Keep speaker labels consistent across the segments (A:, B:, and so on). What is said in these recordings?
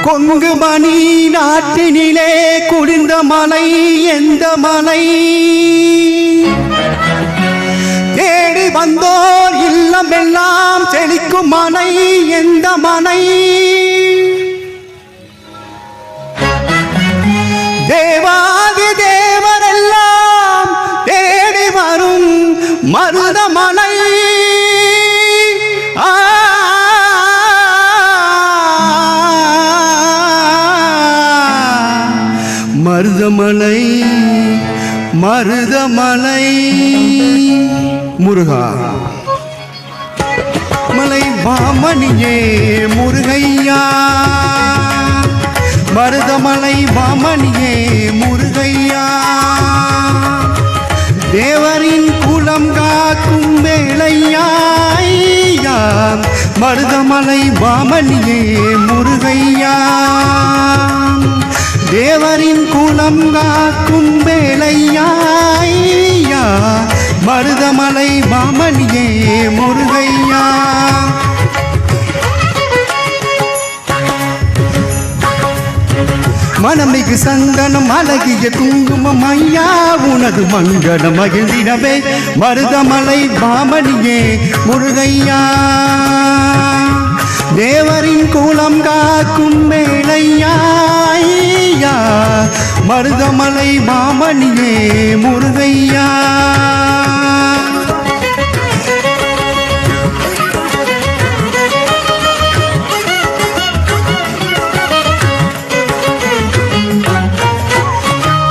A: கொங்கு மணி நாட்டினிலே குளிர்ந்த மலை எந்த மலை தேடி வந்தோர் இல்லம் எல்லாம் செழிக்கும் மனை எந்த மனை தேவாதி தேவரெல்லாம் தேடி வரும் மருதமலை மருதமலை மருதமலை முருகா மலை வாமணியே முருகையா மருதமலை வாமணியே முருகையா தேவரின் குலம் காக்கும் வேளையா மருதமலை வாமணியே முருகையா தேவரின் குலம் காக்கும் வேளையா மருதமலை வாமணியே முருகையா மனமிகு சந்தனம் அழகிய குங்குமம் ஐயா உனது மங்களம் மகிழ்ந்திடவே மருதமலை வாமணியே முருகையா தேவரின் குலம் காக்கும் மேலையா மருதமலை வாமணியே முருகையா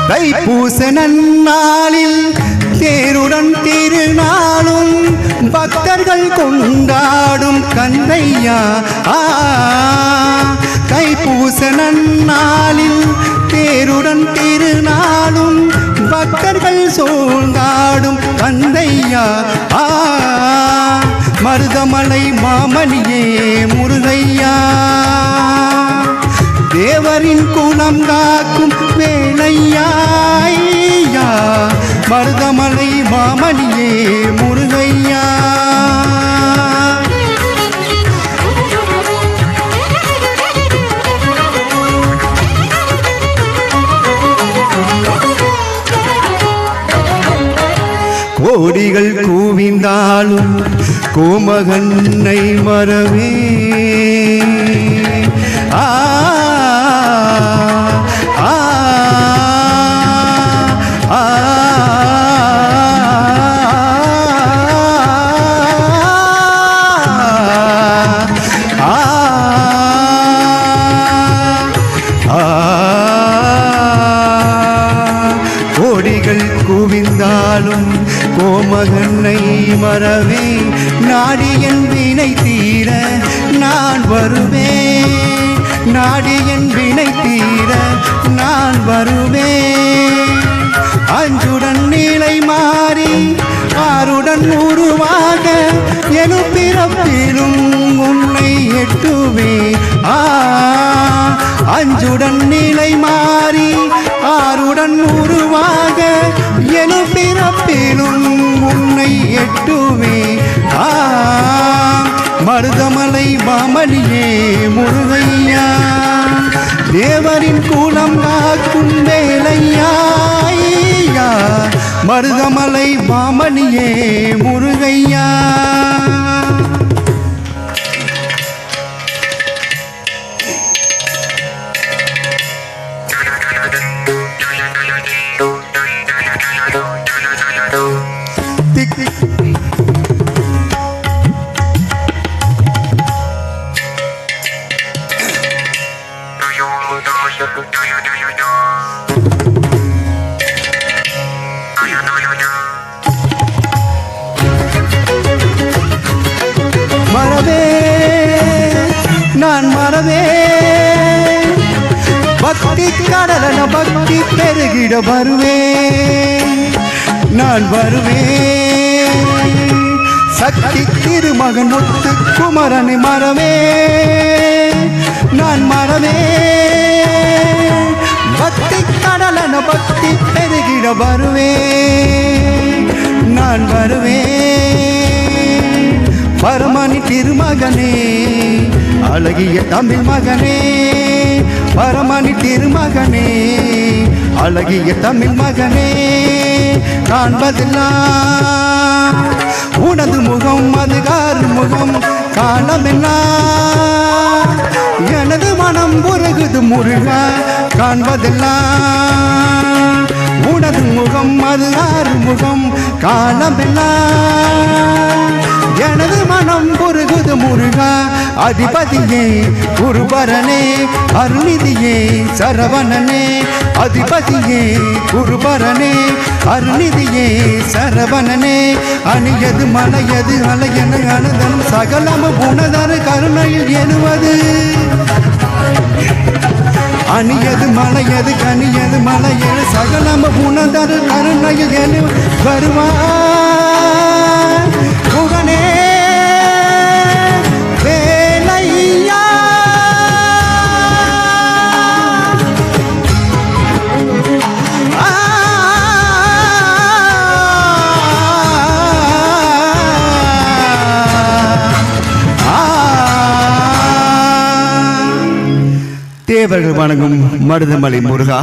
A: தைப்பூச நன்னாளில் தேருடன் திருநாளும் பக்தர்கள் கொண்டாடும் கந்தையா தைப்பூச நன்னாளில் தேருடன் திருநாளும் பக்தர்கள் சூழ்ந்தாடும் கந்தையா மருதமலை மாமணியே முருகையா தேவரின் குலம் காக்கும் வேளையா மருதமலை மாமணியே முருகையா கோடிகள் கூவிந்தாலும் கோமகன்னை மறவே கோடிகள் கூவிந்தாலும் கோமகன்னை மறவே நாடியன் வினை தீர நான் வருவேன் நாடியன் வினை தீர நான் வருவேன் அஞ்சுடன் நிலை மாறி ஆருடன் உருவாக எனு பிறப்பிலும் உன்னை எட்டுவே அஞ்சுடன் நிலை மாறி ஆருடன் உருவாக எனு பிறப்பிலும் உன்னை எட்டுவே மருதமலை வாமணியே முருகையா தேவரின் குலம் காக்கும் வேளையா மருதமலை வாமணியே முருகையா மறவே நான் மறவே பக்தி கடலன பக்தி பெருகிட வருவேன் நான் வருவேன் சக்தி திருமகன் முத்து குமரனை மறவே நான் மறவே பக்தி கடலன பக்தி பெருகிட வருவேன் நான் வருவேன் பரமணி திருமகனே அழகிய தமிழ் மகனே பரமணி திருமகனே அழகிய தமிழ் மகனே காண்பதெல்லாம் உனது முகம் அதுகார் முகம் காலமெல்லாம் எனது மனம் உருகுது முருகா காண்பதெல்லாம் உனது முகம் அதுகார் முகம் காலமெல்லாம் எனது மனம் உருகுது முருகா அதிபதியே குருபரனே அருள்நிதியே சரவணனே அதிபதியே குருபரனே அருள்நிதியே சரவணனே அணியது மலையது அலையன அனுதனும் சகலம குணதர கருணையில் எனுவது அணியது மலையது கனியது மலையது சகலம குணதர கருணையில் எனு வருவார் குகனே வேலையா தேவர்கள் வணங்கும் மருதமலை முருகா